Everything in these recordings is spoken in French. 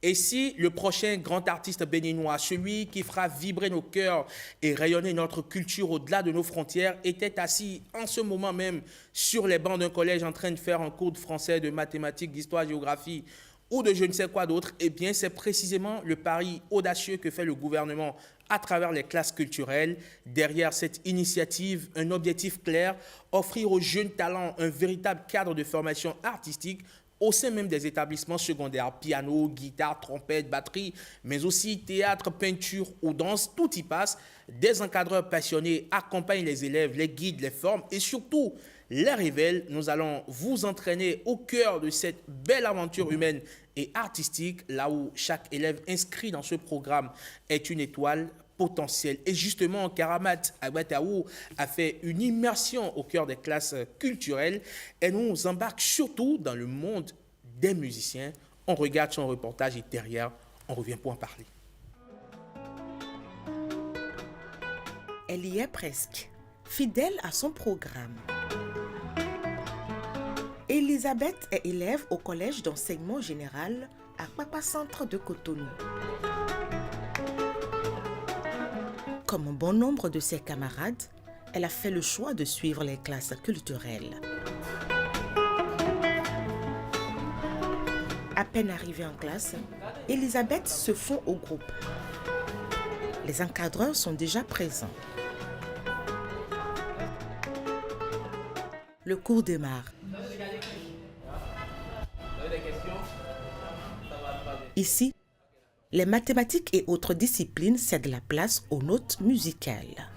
Et si le prochain grand artiste béninois, celui qui fera vibrer nos cœurs et rayonner notre culture au-delà de nos frontières, était assis en ce moment même sur les bancs d'un collège en train de faire un cours de français, de mathématiques, d'histoire, géographie ou de je ne sais quoi d'autre, eh bien c'est précisément le pari audacieux que fait le gouvernement à travers les classes culturelles. Derrière cette initiative, un objectif clair, offrir aux jeunes talents un véritable cadre de formation artistique au sein même des établissements secondaires, piano, guitare, trompette, batterie, mais aussi théâtre, peinture ou danse, tout y passe. Des encadreurs passionnés accompagnent les élèves, les guident, les forment et surtout les révèlent. Nous allons vous entraîner au cœur de cette belle aventure humaine et artistique, là où chaque élève inscrit dans ce programme est une étoile potentiel. Et justement, Karamat Agbataou a fait une immersion au cœur des classes culturelles et nous embarque surtout dans le monde des musiciens. On regarde son reportage et derrière, on revient pour en parler. Elle y est presque, fidèle à son programme. Elisabeth est élève au collège d'enseignement général à Papa Centre de Cotonou. Comme un bon nombre de ses camarades, elle a fait le choix de suivre les classes culturelles. À peine arrivée en classe, Elisabeth se fond au groupe. Les encadreurs sont déjà présents. Le cours démarre. Ici, les mathématiques et autres disciplines cèdent la place aux notes musicales.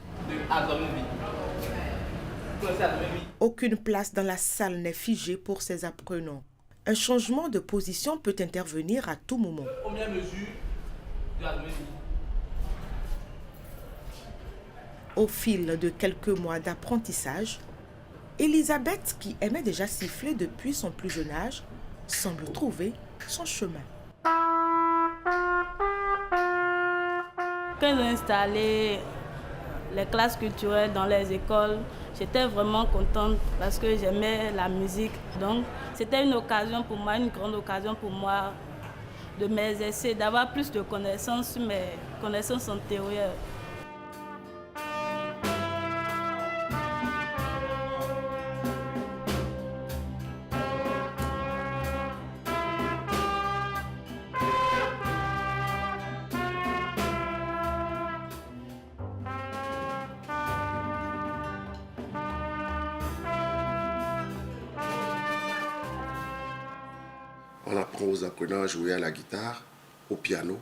Aucune place dans la salle n'est figée pour ces apprenants. Un changement de position peut intervenir à tout moment. Au fil de quelques mois d'apprentissage, Elisabeth, qui aimait déjà siffler depuis son plus jeune âge, semble trouver son chemin. Quand j'ai installé les classes culturelles dans les écoles, j'étais vraiment contente parce que j'aimais la musique. Donc, c'était une occasion pour moi, une grande occasion pour moi de m'exercer, d'avoir plus de connaissances sur mes connaissances antérieures. On apprend aux apprenants à jouer à la guitare, au piano,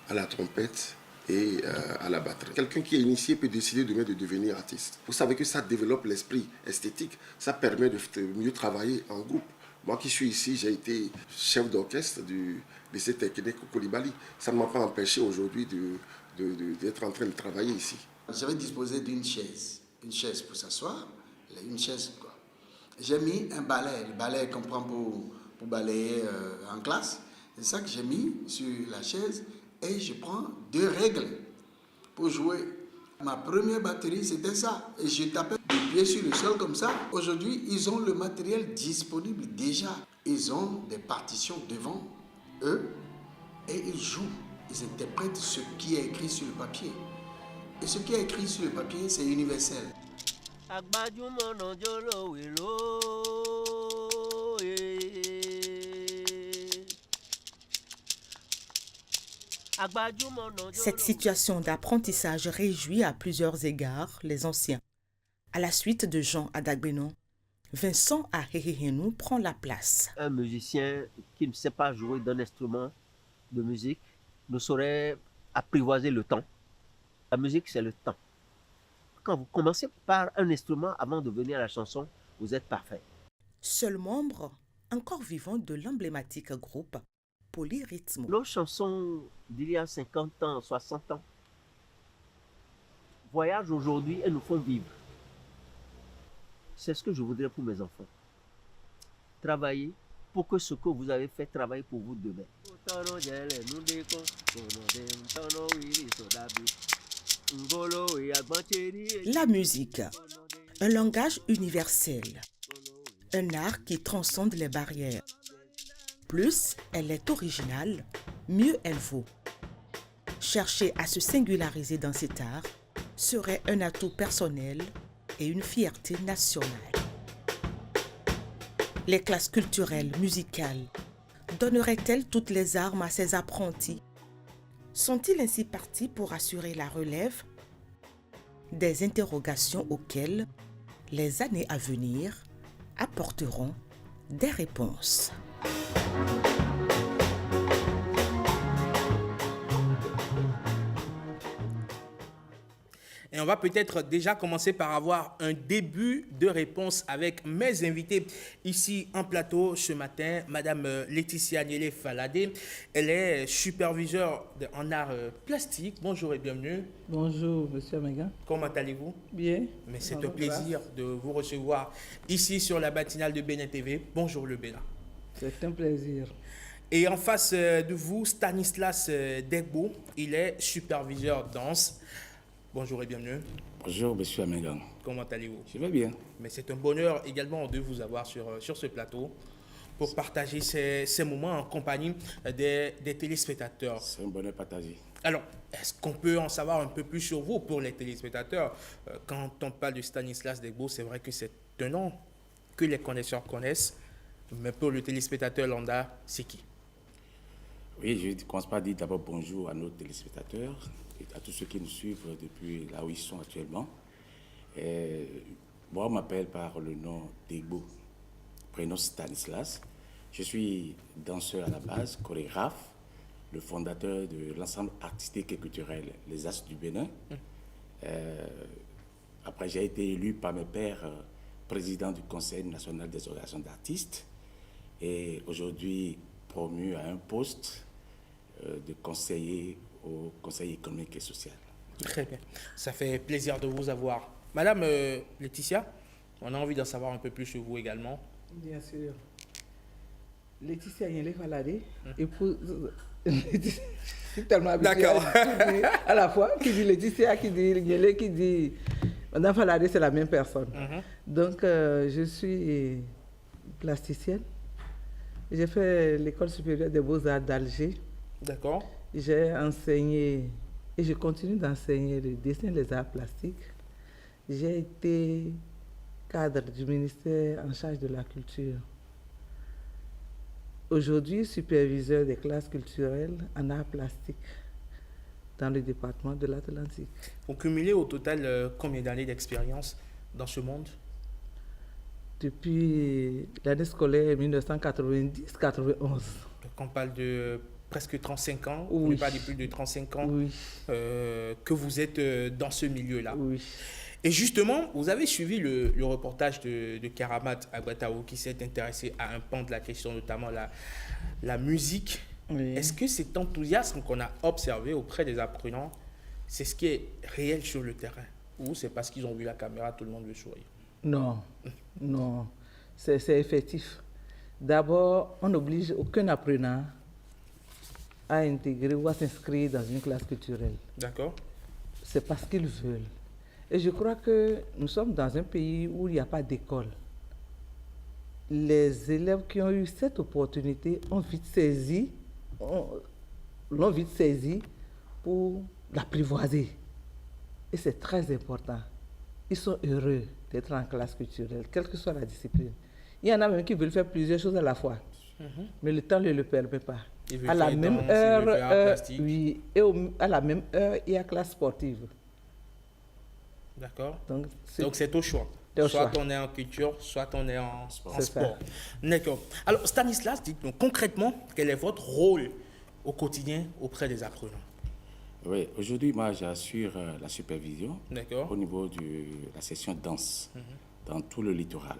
à la trompette et à la batterie. Quelqu'un qui est initié peut décider demain de devenir artiste. Vous savez que ça développe l'esprit esthétique, ça permet de mieux travailler en groupe. Moi qui suis ici, j'ai été chef d'orchestre du lycée technique au Coulibaly. Ça ne m'a pas empêché aujourd'hui d'être en train de travailler ici. J'avais disposé d'une chaise pour s'asseoir, une chaise quoi. J'ai mis un balai, le balai qu'on prend pour balayer en classe. C'est ça que j'ai mis sur la chaise et je prends 2 règles pour jouer. Ma première batterie, c'était ça. Et je tapais du pied sur le sol comme ça. Aujourd'hui, ils ont le matériel disponible déjà. Ils ont des partitions devant eux et ils jouent. Ils interprètent ce qui est écrit sur le papier. Et ce qui est écrit sur le papier, c'est universel. Cette situation d'apprentissage réjouit à plusieurs égards les anciens. À la suite de Jean Adagbenon, Vincent Ahehehenou prend la place. Un musicien qui ne sait pas jouer d'un instrument de musique ne saurait apprivoiser le temps. La musique, c'est le temps. Quand vous commencez par un instrument avant de venir à la chanson, vous êtes parfait. Seul membre encore vivant de l'emblématique groupe Polyrythme. Nos chansons d'il y a 50 ans, 60 ans, voyagent aujourd'hui et nous font vivre. C'est ce que je voudrais pour mes enfants. Travailler pour que ce que vous avez fait travaille pour vous demain. La musique, un langage universel, un art qui transcende les barrières. Plus elle est originale, mieux elle vaut. Chercher à se singulariser dans cet art serait un atout personnel et une fierté nationale. Les classes culturelles, musicales, donneraient-elles toutes les armes à ces apprentis? Sont-ils ainsi partis pour assurer la relève? Des interrogations auxquelles les années à venir apporteront des réponses. Et on va peut-être déjà commencer par avoir un début de réponse avec mes invités ici en plateau ce matin. Madame Laetitia Niélé Faladé, elle est superviseure en art plastique. Bonjour et bienvenue. Bonjour, monsieur Améga. Comment allez-vous? Bien. Mais c'est un plaisir de vous recevoir ici sur la matinale de Bénin TV. Bonjour le Bénin. C'est un plaisir. Et en face de vous, Stanislas Degbo, il est superviseur danse. Bonjour et bienvenue. Bonjour, monsieur Amégan. Comment allez-vous? Je vais bien. Mais c'est un bonheur également de vous avoir sur ce plateau pour partager ces moments en compagnie des téléspectateurs. C'est un bonheur partagé. Alors, est-ce qu'on peut en savoir un peu plus sur vous pour les téléspectateurs? Quand on parle de Stanislas Degbo, c'est vrai que c'est un nom que les connaisseurs connaissent, mais pour le téléspectateur lambda, c'est qui? Oui, je ne commence pas à dire d'abord bonjour à nos téléspectateurs et à tous ceux qui nous suivent depuis là où ils sont actuellement. Moi, on m'appelle par le nom Degbo, prénom Stanislas. Je suis danseur à la base, chorégraphe, le fondateur de l'ensemble artistique et culturel Les As du Bénin. Après, j'ai été élu par mes pairs président du Conseil national des organisations d'artistes et aujourd'hui promu à un poste de conseiller au Conseil économique et social. Très bien. Ça fait plaisir de vous avoir. Madame Laetitia, on a envie d'en savoir un peu plus sur vous également. Bien sûr. Laetitia Niélé Faladé, épouse. Je suis tellement habituée à la fois, qui dit Laetitia, qui dit Niélé, qui dit Madame Faladé, c'est la même personne. Donc, je suis plasticienne. J'ai fait l'école supérieure des beaux-arts d'Alger. D'accord. J'ai enseigné et je continue d'enseigner le dessin et les arts plastiques. J'ai été cadre du ministère en charge de la culture. Aujourd'hui, superviseur des classes culturelles en arts plastiques dans le département de l'Atlantique. Vous cumulez au total combien d'années d'expérience dans ce monde? Depuis l'année scolaire 1990-91. Donc on parle de presque 35 ans, oui. On ne parle de plus de 35 ans Oui. Que vous êtes dans ce milieu-là. Oui. Et justement, vous avez suivi le reportage de Karamat Agbataou qui s'est intéressé à un pan de la question, notamment la musique. Oui. Est-ce que cet enthousiasme qu'on a observé auprès des apprenants, c'est ce qui est réel sur le terrain? Ou c'est parce qu'ils ont vu la caméra, tout le monde veut sourire? Non, non, c'est effectif. D'abord, on n'oblige aucun apprenant à intégrer ou à s'inscrire dans une classe culturelle. D'accord. C'est parce qu'ils veulent. Et je crois que nous sommes dans un pays où il n'y a pas d'école. Les élèves qui ont eu cette opportunité l'ont vite saisi pour l'apprivoiser. Et c'est très important. Ils sont heureux d'être en classe culturelle, quelle que soit la discipline. Il y en a même qui veulent faire plusieurs choses à la fois, mais le temps ne le permet pas. À la même heure, oui, et à la même heure, il y a classe sportive. D'accord. Donc c'est au choix. Soit on est en culture, soit on est en sport. D'accord. Alors, Stanislas, dites-nous concrètement, quel est votre rôle au quotidien auprès des apprenants? Oui, aujourd'hui, moi, j'assure la supervision au niveau de la session danse dans tout le littoral.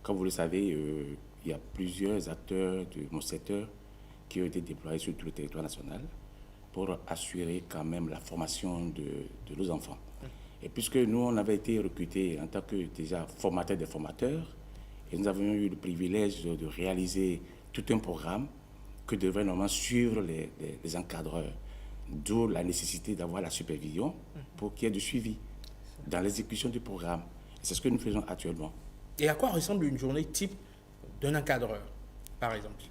Comme vous le savez, il y a plusieurs acteurs de mon secteur qui ont été déployés sur tout le territoire national pour assurer quand même la formation de nos enfants. Et puisque nous, on avait été recrutés en tant que déjà formateurs des formateurs, et nous avions eu le privilège de réaliser tout un programme que devaient normalement suivre les encadreurs. D'où la nécessité d'avoir la supervision pour qu'il y ait du suivi dans l'exécution du programme. Et c'est ce que nous faisons actuellement. Et à quoi ressemble une journée type d'un encadreur, par exemple?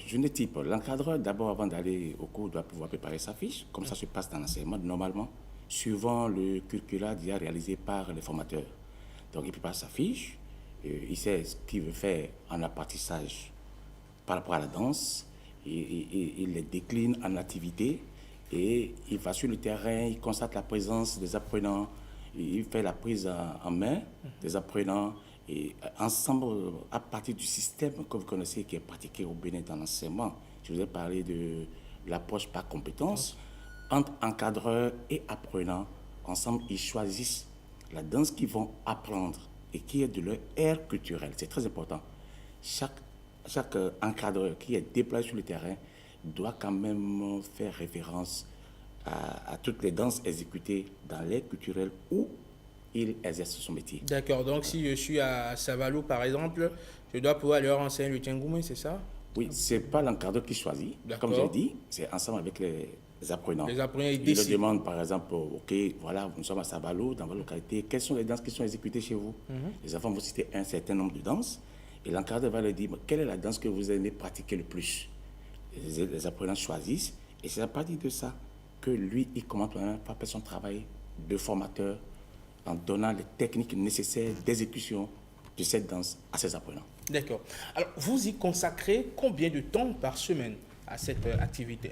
Journée type. L'encadreur, d'abord, avant d'aller au cours, doit pouvoir préparer sa fiche, comme ça se passe dans l'enseignement normalement, suivant le curricula déjà réalisé par les formateurs. Donc, il prépare sa fiche, il sait ce qu'il veut faire en apprentissage par rapport à la danse, il les décline en activités et il va sur le terrain, il constate la présence des apprenants, il fait la prise en main des apprenants. Et ensemble, à partir du système que vous connaissez qui est pratiqué au Bénin dans l'enseignement, je vous ai parlé de l'approche par compétence, entre encadreurs et apprenants, ensemble, ils choisissent la danse qu'ils vont apprendre et qui est de leur aire culturelle. C'est très important. Chaque encadreur qui est déployé sur le terrain doit quand même faire référence à toutes les danses exécutées dans l'aire culturelle où il exerce son métier. D'accord, donc si je suis à Savalou par exemple, je dois pouvoir leur enseigner le Tiangoumé, c'est ça? Oui, ce n'est pas l'encadreur qui choisit. Comme je l'ai dit, c'est ensemble avec les apprenants. Les apprenants, ils leur demandent par exemple, ok, voilà, nous sommes à Savalou, dans votre localité, quelles sont les danses qui sont exécutées chez vous? Les enfants vont citer un certain nombre de danses et l'encadreur va leur dire, quelle est la danse que vous aimez pratiquer le plus? Les apprenants choisissent et c'est à partir de ça que lui, il commence par faire son travail de formateur, en donnant les techniques nécessaires d'exécution de cette danse à ses apprenants. D'accord. Alors, vous y consacrez combien de temps par semaine à cette activité?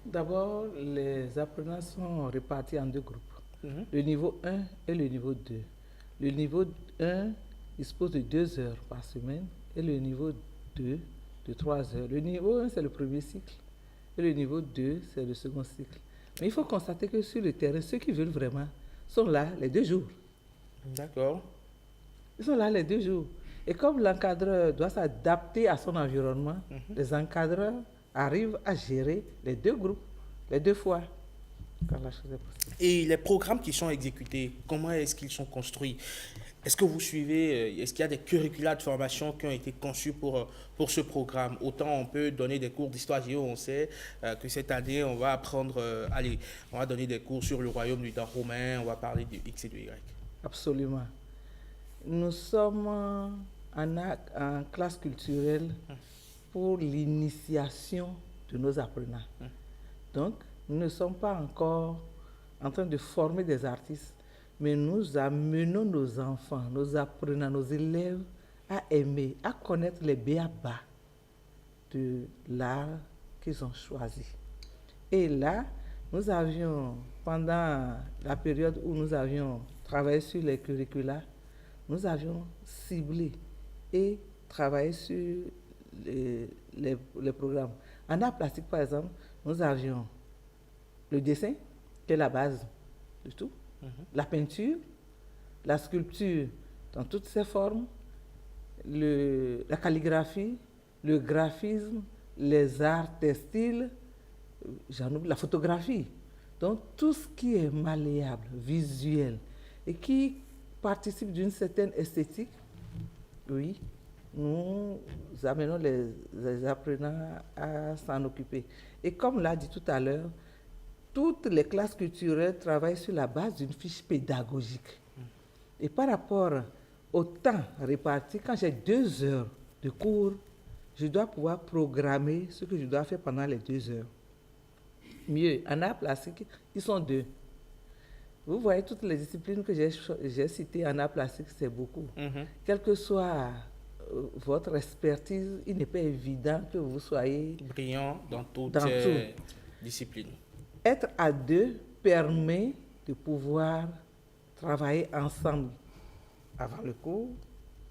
D'abord, les apprenants sont répartis en deux groupes. Le niveau 1 et le niveau 2. Le niveau 1 dispose de 2 heures par semaine et le niveau 2 de 3 heures. Le niveau 1, c'est le premier cycle et le niveau 2, c'est le second cycle. Mais il faut constater que sur le terrain, ceux qui veulent vraiment sont là les 2 jours. D'accord. Ils sont là les 2 jours. Et comme l'encadreur doit s'adapter à son environnement, les encadreurs arrivent à gérer les 2 groupes, les 2 fois, quand la chose est possible. Et les programmes qui sont exécutés, comment est-ce qu'ils sont construits? Est-ce que vous suivez, est-ce qu'il y a des curricula de formation qui ont été conçus pour ce programme? Autant on peut donner des cours d'histoire géo, on sait que cette année, on va apprendre, on va donner des cours sur le royaume du temps romain, on va parler du X et du Y. Absolument. Nous sommes en classe culturelle pour l'initiation de nos apprenants. Donc, nous ne sommes pas encore en train de former des artistes, mais nous amenons nos enfants, nos apprenants, nos élèves à aimer, à connaître les b.a.-ba de l'art qu'ils ont choisi. Et là, nous avions, pendant la période où nous avions travaillé sur les curricula, nous avions ciblé et travaillé sur les programmes. En art plastique, par exemple, nous avions le dessin, qui est la base de tout, la peinture, la sculpture dans toutes ses formes, la calligraphie, le graphisme, les arts textiles, la photographie. Donc tout ce qui est malléable, visuel et qui participe d'une certaine esthétique, oui, nous amenons les apprenants à s'en occuper. Et comme l'a dit tout à l'heure, toutes les classes culturelles travaillent sur la base d'une fiche pédagogique. Et par rapport au temps réparti, quand j'ai 2 heures de cours, je dois pouvoir programmer ce que je dois faire pendant les 2 heures. Mieux, en art plastique, ils sont 2. Vous voyez, toutes les disciplines que j'ai citées en art plastique, c'est beaucoup. Quelle que soit votre expertise, il n'est pas évident que vous soyez brillant dans toutes disciplines. Être à 2 permet de pouvoir travailler ensemble avant le cours,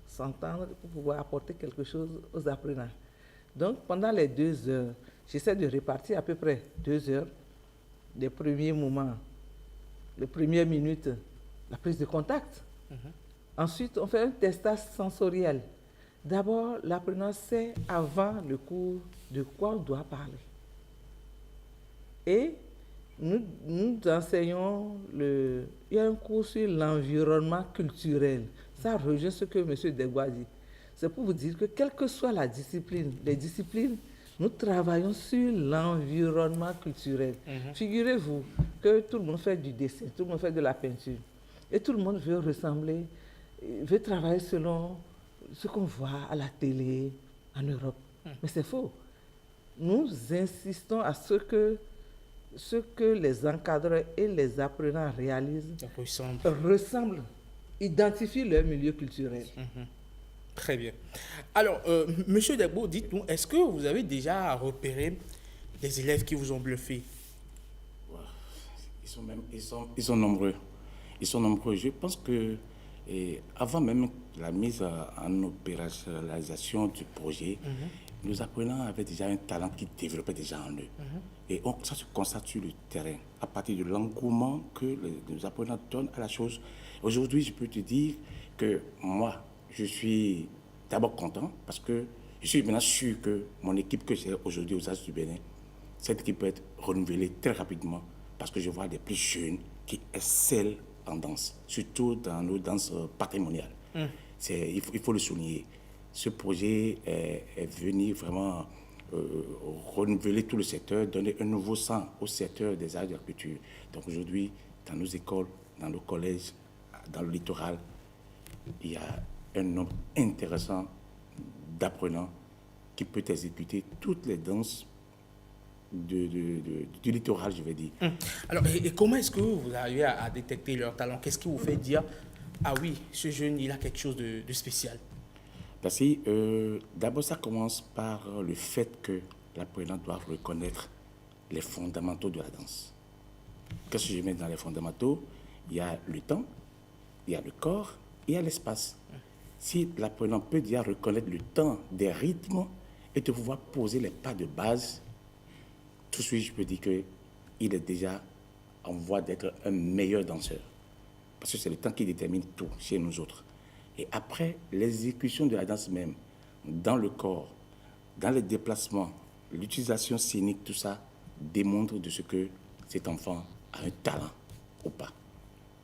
s'entendre pour pouvoir apporter quelque chose aux apprenants. Donc, pendant les 2 heures, j'essaie de répartir à peu près 2 heures, les premiers moments, les premières minutes, la prise de contact. Ensuite, on fait un testage sensoriel. D'abord, l'apprenant sait avant le cours de quoi on doit parler. Et nous enseignons, il y a un cours sur l'environnement culturel. Ça rejoint ce que M. Degwa dit. C'est pour vous dire que quelle que soit la discipline, les disciplines, nous travaillons sur l'environnement culturel. Figurez-vous que tout le monde fait du dessin, tout le monde fait de la peinture. Et tout le monde veut ressembler, veut travailler selon ce qu'on voit à la télé en Europe. Mais c'est faux. Nous insistons à ce que les encadreurs et les apprenants réalisent ressemblent, identifient leur milieu culturel. Très bien. Alors, Monsieur Degbo, dites-nous, est-ce que vous avez déjà repéré des élèves qui vous ont bluffé? Ils sont nombreux. Ils sont nombreux. Je pense que avant même la mise en opérationnalisation du projet, nos apprenants avaient déjà un talent qui développait déjà en eux. Et ça se constate sur le terrain, à partir de l'engouement que les apprenants donnent à la chose. Aujourd'hui, je peux te dire que moi, je suis d'abord content parce que je suis maintenant sûr que mon équipe que j'ai aujourd'hui aux As du Bénin, cette équipe peut être renouvelée très rapidement parce que je vois des plus jeunes qui excellent en danse, surtout dans nos danses patrimoniales. Il faut le souligner. Ce projet est venu vraiment renouveler tout le secteur, donner un nouveau sang au secteur des arts et de la culture. Donc aujourd'hui, dans nos écoles, dans nos collèges, dans le littoral, il y a un nombre intéressant d'apprenants qui peut exécuter toutes les danses du littoral, je vais dire. Alors, et comment est-ce que vous arrivez à détecter leur talent? Qu'est-ce qui vous fait dire, ah oui, ce jeune, il a quelque chose de spécial? Parce que d'abord, ça commence par le fait que l'apprenant doit reconnaître les fondamentaux de la danse. Qu'est-ce que je mets dans les fondamentaux? Il y a le temps, il y a le corps, il y a l'espace. Si l'apprenant peut déjà reconnaître le temps des rythmes et de pouvoir poser les pas de base, tout de suite, je peux dire qu'il est déjà en voie d'être un meilleur danseur. Parce que c'est le temps qui détermine tout chez nous autres. Et après, l'exécution de la danse même, dans le corps, dans les déplacements, l'utilisation scénique, tout ça démontre de ce que cet enfant a un talent ou pas.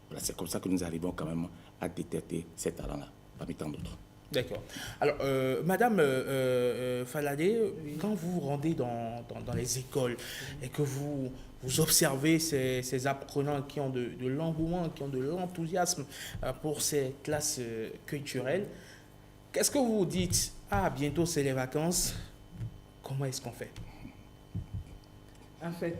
Voilà, c'est comme ça que nous arrivons quand même à détecter ces talents-là, parmi tant d'autres. D'accord. Alors, Madame Faladé, quand vous vous rendez dans les écoles et que vous observez ces apprenants qui ont de l'engouement, qui ont de l'enthousiasme pour ces classes culturelles, qu'est-ce que vous vous dites? Ah, bientôt c'est les vacances, comment est-ce qu'on fait? En fait,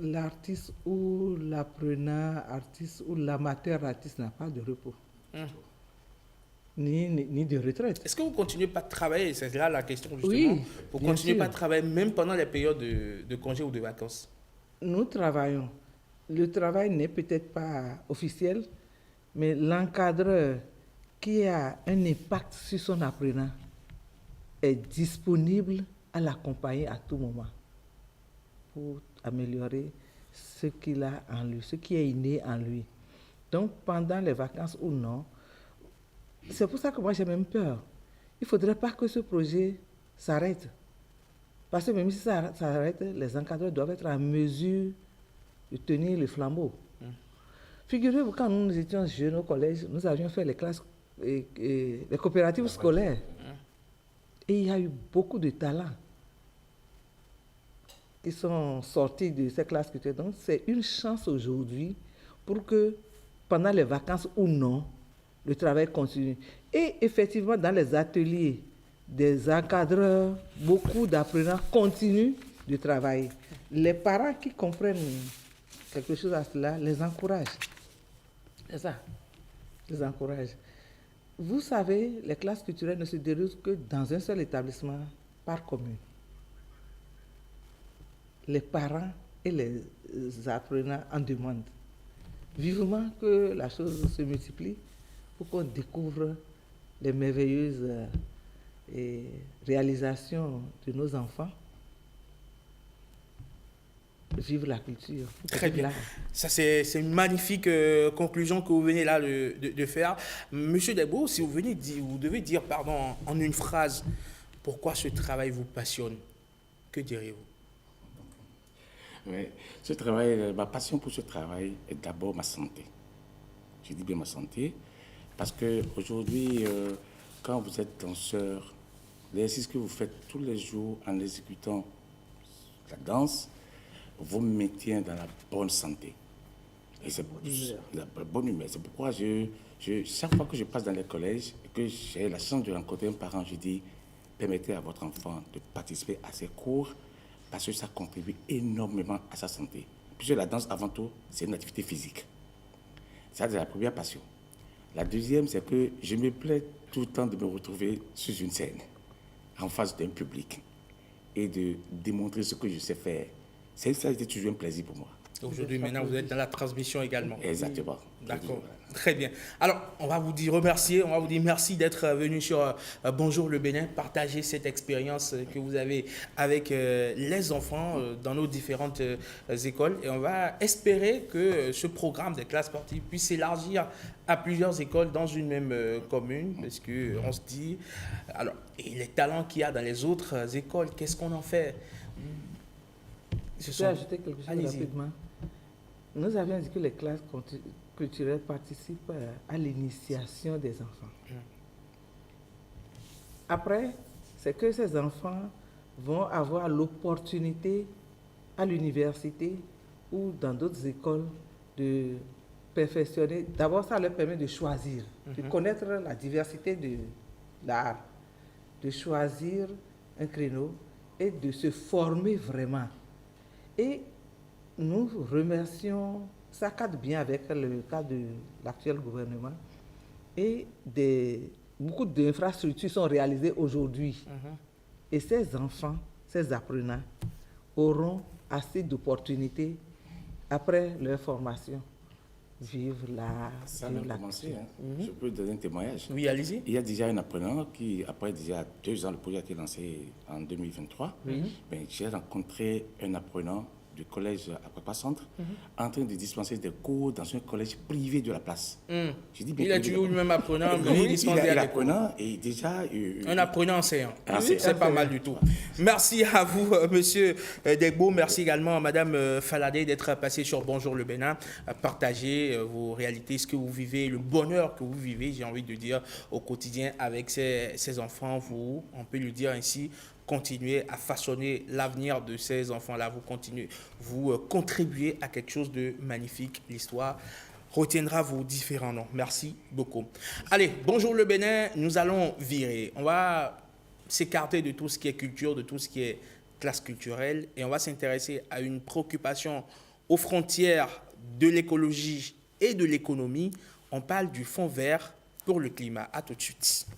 l'artiste ou l'apprenant artiste ou l'amateur artiste n'a pas de repos. Ni de retraite. Est-ce que vous continuez pas de travailler? C'est là la question, justement. Oui, vous continuez pas de travailler même pendant les périodes de congés ou de vacances? Nous travaillons. Le travail n'est peut-être pas officiel, mais l'encadreur qui a un impact sur son apprenant est disponible à l'accompagner à tout moment pour améliorer ce qu'il a en lui, ce qui est inné en lui. Donc, pendant les vacances ou non, c'est pour ça que moi j'ai même peur. Il ne faudrait pas que ce projet s'arrête. Parce que même si ça s'arrête, les encadreurs doivent être en mesure de tenir le flambeau. Figurez-vous, quand nous étions jeunes au collège, nous avions fait les classes, les coopératives scolaires. Et il y a eu beaucoup de talents qui sont sortis de ces classes culturelles. Donc c'est une chance aujourd'hui pour que pendant les vacances ou non, le travail continue. Et effectivement, dans les ateliers des encadreurs, beaucoup d'apprenants continuent de travailler. Les parents qui comprennent quelque chose à cela les encouragent. C'est ça, les encouragent. Vous savez, les classes culturelles ne se déroulent que dans un seul établissement par commune. Les parents et les apprenants en demandent vivement que la chose se multiplie pour qu'on découvre les merveilleuses réalisations de nos enfants. Vivre la culture. Très bien. Ça, c'est une magnifique conclusion que vous venez là de faire. Monsieur Degbo, si vous devez dire en une phrase pourquoi ce travail vous passionne, que diriez-vous? Oui, ce travail, ma passion pour ce travail est d'abord ma santé. Je dis bien ma santé, parce qu'aujourd'hui, quand vous êtes danseur, l'exercice que vous faites tous les jours en exécutant la danse vous maintient dans la bonne santé. Et c'est la bonne humeur. C'est pourquoi chaque fois que je passe dans les collèges et que j'ai la chance de rencontrer un parent, je dis permettez à votre enfant de participer à ces cours parce que ça contribue énormément à sa santé. Puisque la danse, avant tout, c'est une activité physique. Ça, c'est la première passion. La deuxième, c'est que je me plais tout le temps de me retrouver sur une scène, en face d'un public, et de démontrer ce que je sais faire. Ça a été toujours un plaisir pour moi. Aujourd'hui, maintenant, vous êtes dans la transmission également. Exactement. D'accord. Très bien. Alors, on va vous dire remercier, on va vous dire merci d'être venu sur Bonjour le Bénin, partager cette expérience que vous avez avec les enfants dans nos différentes écoles. Et on va espérer que ce programme des classes sportives puisse s'élargir à plusieurs écoles dans une même commune, parce qu'on se dit, alors, et les talents qu'il y a dans les autres écoles, qu'est-ce qu'on en fait? Je peux ajouter quelque chose rapidement. Nous avions dit que les classes culturelles participent à l'initiation des enfants. Après, c'est que ces enfants vont avoir l'opportunité à l'université ou dans d'autres écoles de perfectionner. D'abord, ça leur permet de choisir, de connaître la diversité de l'art, de choisir un créneau et de se former vraiment. Et nous remercions, ça cadre bien avec le cas de l'actuel gouvernement, et beaucoup d'infrastructures sont réalisées aujourd'hui. Et ces enfants, ces apprenants, auront assez d'opportunités après leur formation. Vivre l'art, vivre la culture. Je peux donner un témoignage. Oui, allez-y. Il y a déjà un apprenant qui, après déjà 2 ans, le projet a été lancé en 2023. J'ai rencontré un apprenant du collège à Papa Centre en train de dispenser des cours dans un collège privé de la place. Il est toujours le même apprenant, mais il dispense des cours. Et déjà... un apprenant enseignant. C'est pas mal du tout. Merci à vous, monsieur Degbo. Merci également à madame Faladé d'être passée sur Bonjour le Bénin, partager vos réalités, ce que vous vivez, le bonheur que vous vivez, j'ai envie de dire, au quotidien avec ces enfants. Vous, on peut le dire ainsi, continuez à façonner l'avenir de ces enfants-là. Vous contribuez à quelque chose de magnifique. L'histoire retiendra vos différents noms. Merci beaucoup. Allez, Bonjour le Bénin, nous allons virer. On va s'écarter de tout ce qui est culture, de tout ce qui est classe culturelle, et on va s'intéresser à une préoccupation aux frontières de l'écologie et de l'économie. On parle du Fonds vert pour le climat. À tout de suite.